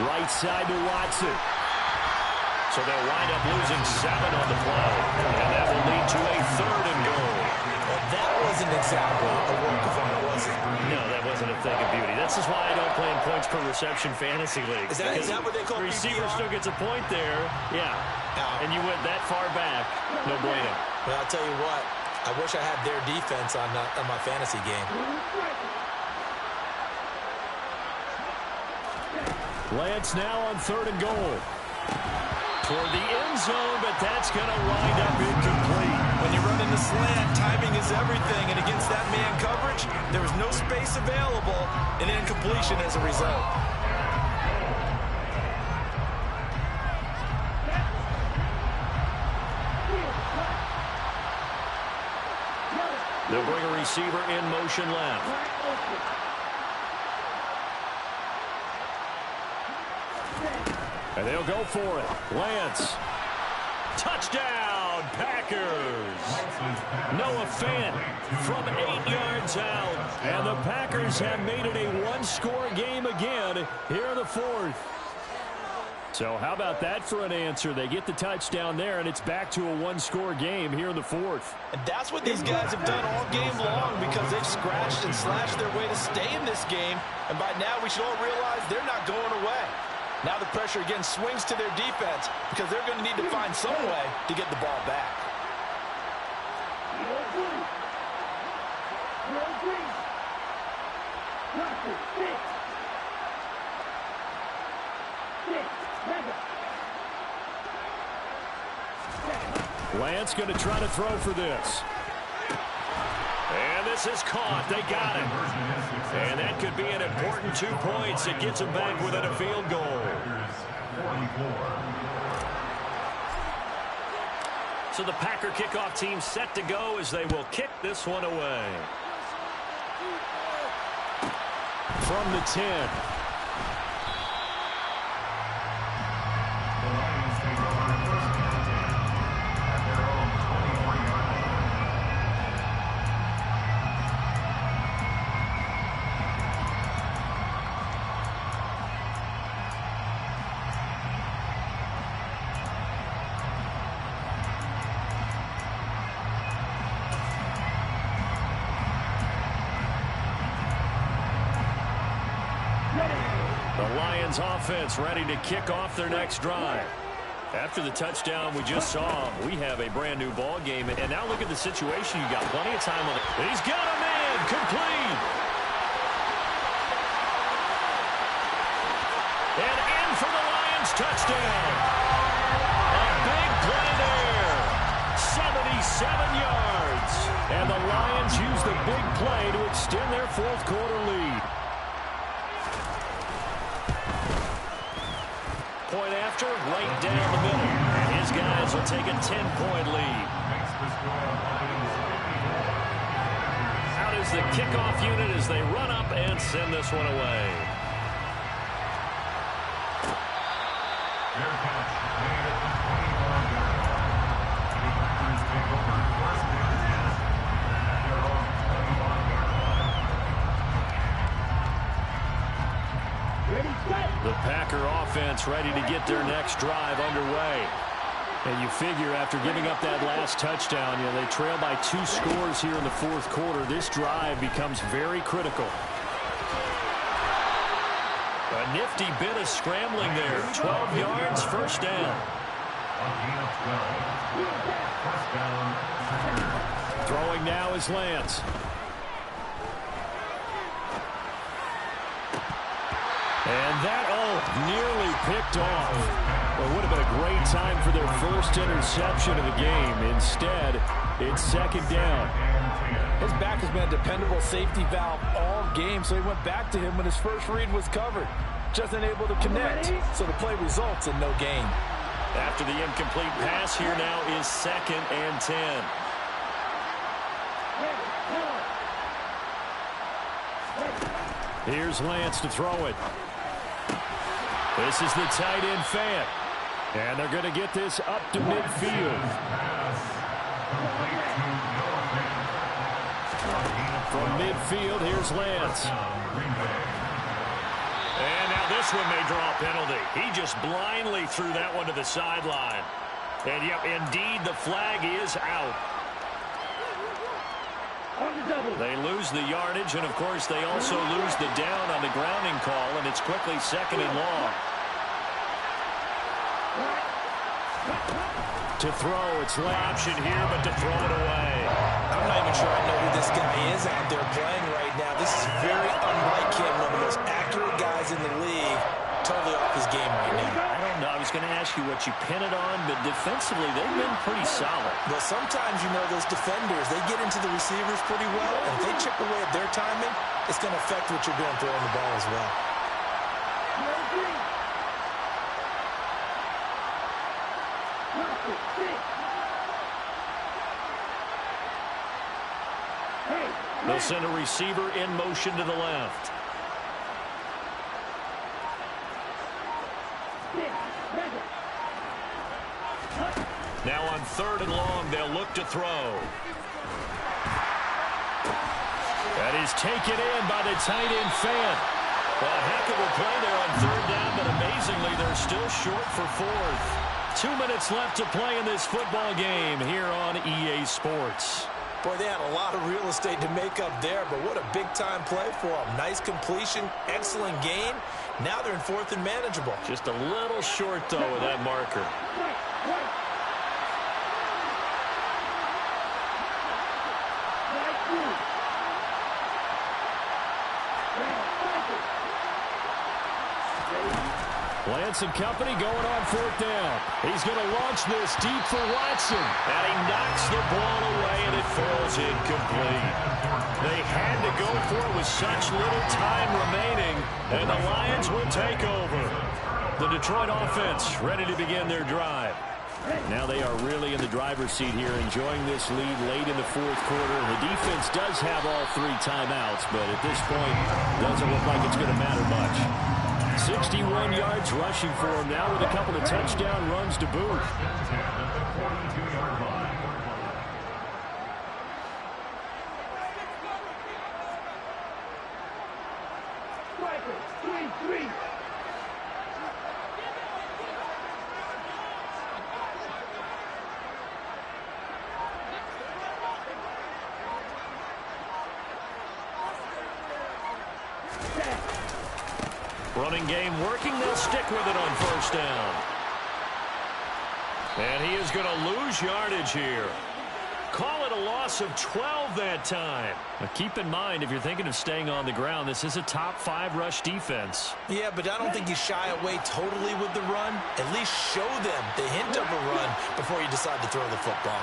Right side to Watson. So they'll wind up losing 7 on the play. And that will lead to a 3rd and goal. Well, that wasn't exactly a work of art, was it? No, that wasn't a thing of beauty. This is why I don't play in points per reception fantasy leagues. Is that what they call the receiver PPR? still gets a point there. Yeah. And you went that far back. No bueno. Well, I'll tell you what. I wish I had their defense on my fantasy game. Lance now on 3rd and goal. Toward the end zone, but that's going to wind up incomplete. When you run in the slant, timing is everything, and against that man coverage, there was no space available, and incompletion as a result. They'll bring a receiver in motion left. And they'll go for it. Lance. Touchdown, Packers. Noah Fant from 8 yards out. And the Packers have made it a one-score game again here in the 4th. So how about that for an answer? They get the touchdown there, and it's back to a one-score game here in the 4th. And that's what these guys have done all game long, because they've scratched and slashed their way to stay in this game. And by now, we should all realize they're not going away. Now the pressure again swings to their defense, because they're going to need to find some way to get the ball back. Lance going to try to throw for this. And this is caught. They got it. And that could be an important 2 points. It gets them back within a field goal. So the Packer kickoff team set to go as they will kick this one away. From the 10. The Lions offense ready to kick off their next drive. After the touchdown we just saw, we have a brand new ball game. And now look at the situation. You got plenty of time on it. He's got a man complete. And in for the Lions touchdown. A big play there. 77 yards. And the Lions use the big play to extend their fourth quarter lead. Point after, right down the middle. And his guys will take a 10-point lead. Out is the kickoff unit as they run up and send this one away. The Packer offense ready to get their next drive underway. And you figure after giving up that last touchdown, they trail by 2 scores here in the fourth quarter. This drive becomes very critical. A nifty bit of scrambling there. 12 yards, first down. Throwing now is Lance. And that, nearly picked off. Well, it would have been a great time for their first interception of the game. Instead, it's second down. His back has been a dependable safety valve all game, so he went back to him when his first read was covered. Just unable to connect, so the play results in no gain. After the incomplete pass, here now is second and 10. Here's Lance to throw it. This is the tight end Fant. And they're going to get this up to midfield. From midfield, here's Lance. And now this one may draw a penalty. He just blindly threw that one to the sideline. And yep, indeed, the flag is out. They lose the yardage, and of course they also lose the down on the grounding call, and it's quickly second and long. To throw, it's an option here, but to throw it away. I'm not even sure I know who this guy is out there playing right now. This is very unlike him, one of the most accurate guys in the league. Totally off his game right now. I don't know. I was going to ask you what you pin it on, but defensively they've been pretty solid. Well, sometimes, those defenders, they get into the receivers pretty well, and if they chip away at their timing, it's going to affect what you're doing throwing the ball as well. They'll send a receiver in motion to the left. Now on third and long, they'll look to throw. That is taken in by the tight end Fant. Well, a heck of a play there on third down, but amazingly, they're still short for fourth. 2 minutes left to play in this football game here on EA Sports. Boy, they had a lot of real estate to make up there, but what a big-time play for them. Nice completion, excellent gain. Now they're in fourth and manageable. Just a little short, though, with that marker. Lance and company going on fourth down. He's going to launch this deep for Watson. And he knocks the ball away, and it falls incomplete. They had to go for it with such little time remaining, and the Lions will take over. The Detroit offense ready to begin their drive. Now they are really in the driver's seat here, enjoying this lead late in the fourth quarter. The defense does have all 3 timeouts, but at this point, doesn't look like it's going to matter much. 61 yards rushing for him now with a couple of touchdown runs to boot. Running game working. They'll stick with it on first down. And he is going to lose yardage here. Call it a loss of 12 that time. Now keep in mind, if you're thinking of staying on the ground, this is a top 5 rush defense. Yeah, but I don't think you shy away totally with the run. At least show them the hint of a run before you decide to throw the football.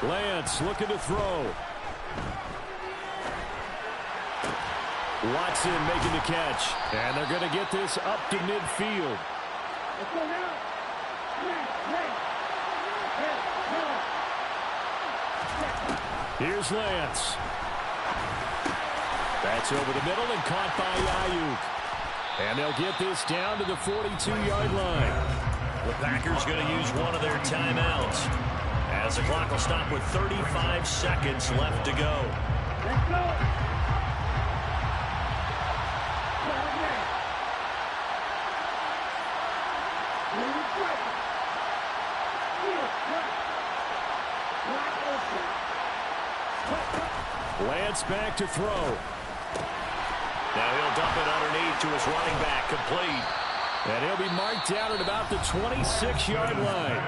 Lance looking to throw. Watson making the catch. And they're going to get this up to midfield. Let's go now. Here's Lance. That's over the middle and caught by Ayuk. And they'll get this down to the 42-yard line. The Packers going to use one of their timeouts, as the clock will stop with 35 seconds left to go. Let's go. Lance back to throw. Now he'll dump it underneath to his running back, complete. And he'll be marked down at about the 26-yard line.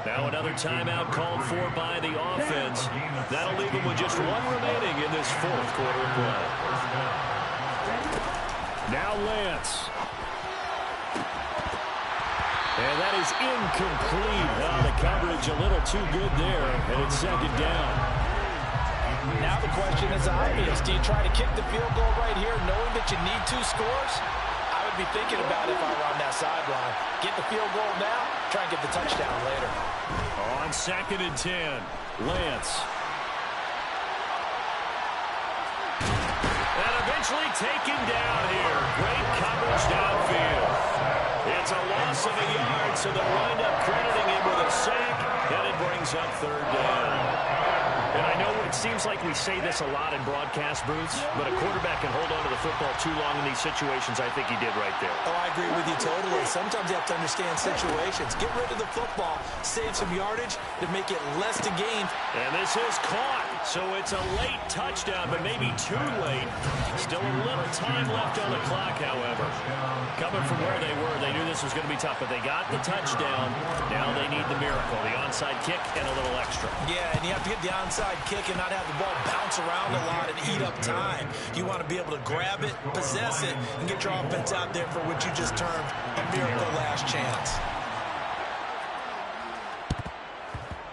Now another timeout called for by the offense. That'll leave them with just one remaining in this fourth quarter of play. Now Lance. And that is incomplete. Oh, the coverage a little too good there, and it's second down. Now the question is obvious. Do you try to kick the field goal right here knowing that you need 2 scores? I would be thinking about it if I were on that sideline. Get the field goal now, try and get the touchdown later. On 2nd and 10, Lance. And eventually taken down here. Great coverage downfield. It's a loss of a yard, so they'll wind up crediting him with a sack, and it brings up 3rd down. And I know it seems like we say this a lot in broadcast booths, but a quarterback can hold on to the football too long in these situations. I think he did right there. Oh, I agree with you totally. Sometimes you have to understand situations. Get rid of the football, save some yardage to make it less to gain. And this is caught, so it's a late touchdown, but maybe too late. Still a little time left on the clock, however. Coming from where they were, they knew this was going to be tough, but they got the touchdown. Now they need the miracle, the onside kick and a little extra. Yeah, and you have to get the onside kick and not have the ball bounce around a lot and eat up time. You want to be able to grab it, possess it, and get your offense out there for what you just termed a miracle last chance.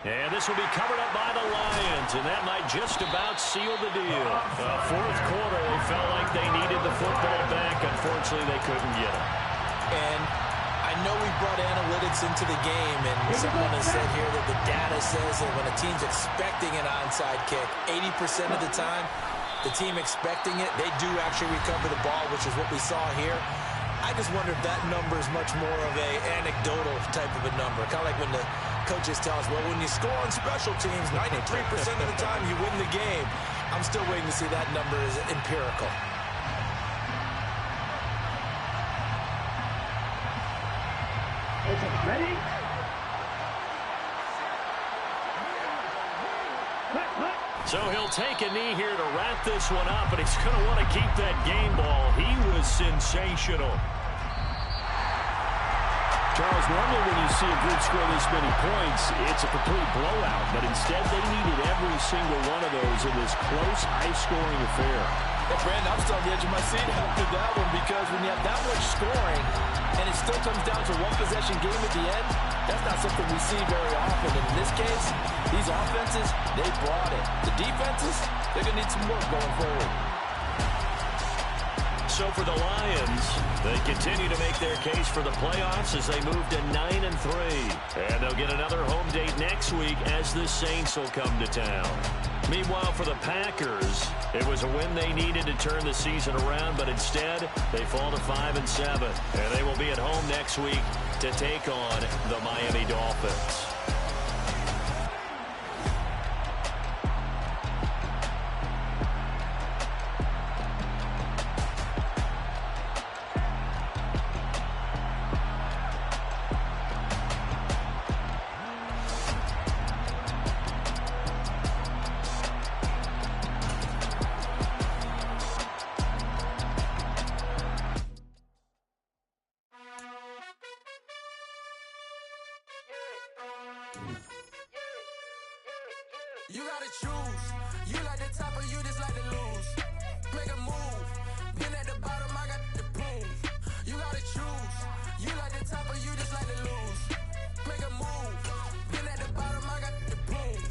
And this will be covered up by the Lions, and that might just about seal the deal. Fourth quarter, they felt like they needed the football back. Unfortunately, they couldn't get it. And I know we brought analytics into the game, and someone has said here that the data says that when a team's expecting an onside kick, 80% of the time, the team expecting it, they do actually recover the ball, which is what we saw here. I just wonder if that number is much more of a anecdotal type of a number. Kind of like when the coaches tell us, well, when you score on special teams, 93% of the time you win the game. I'm still waiting to see that number is empirical. Ready? So he'll take a knee here to wrap this one up, but he's going to want to keep that game ball. He was sensational. Charles, normally when you see a group score this many points, it's a complete blowout, but instead they needed every single one of those in this close, high-scoring affair. Well, Brandon, I'm still on the edge of my seat after that one, because when you have that much scoring and it still comes down to one possession game at the end, that's not something we see very often. And in this case, these offenses, they brought it. The defenses, they're going to need some work going forward. So for the Lions, they continue to make their case for the playoffs as they move to 9-3. And they'll get another home date next week as the Saints will come to town. Meanwhile, for the Packers, it was a win they needed to turn the season around, but instead they fall to 5-7. And they will be at home next week to take on the Miami Dolphins. You gotta choose. You like the top or you just like to lose. Make a move. Been at the bottom, I got the proof. You gotta choose. You like the top or you just like to lose. Make a move. Been at the bottom, I got the proof.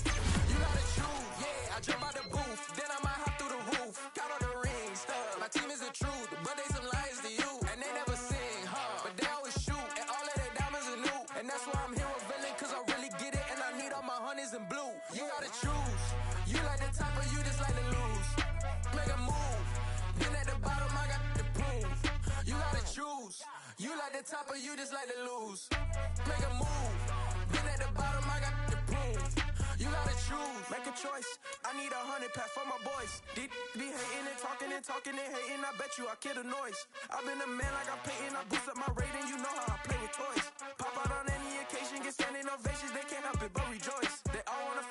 You gotta choose. Yeah, I jump out the booth. Then I might hop through the roof. Count on the rings, stuff. My team is the truth, but they some liars to you. And they never sing, huh? But they always shoot. And all of their diamonds are new. And that's why I'm here with Villain, cause I really get it. And I need all my honeys in blue. You gotta choose. You like the top or you just like to lose. Make a move. Been at the bottom, I got the proof. You gotta choose. You like the top or you just like to lose. Make a move. Been at the bottom, I got the proof. You gotta choose. Make a choice. I need 100 pack for my boys. Be hating and talking and hating. I bet you I kill the noise. I've been a man like I'm Peyton. I boost up my rating. You know how I play with toys. Pop out on any occasion, get standing ovations. They can't help it but rejoice. They all wanna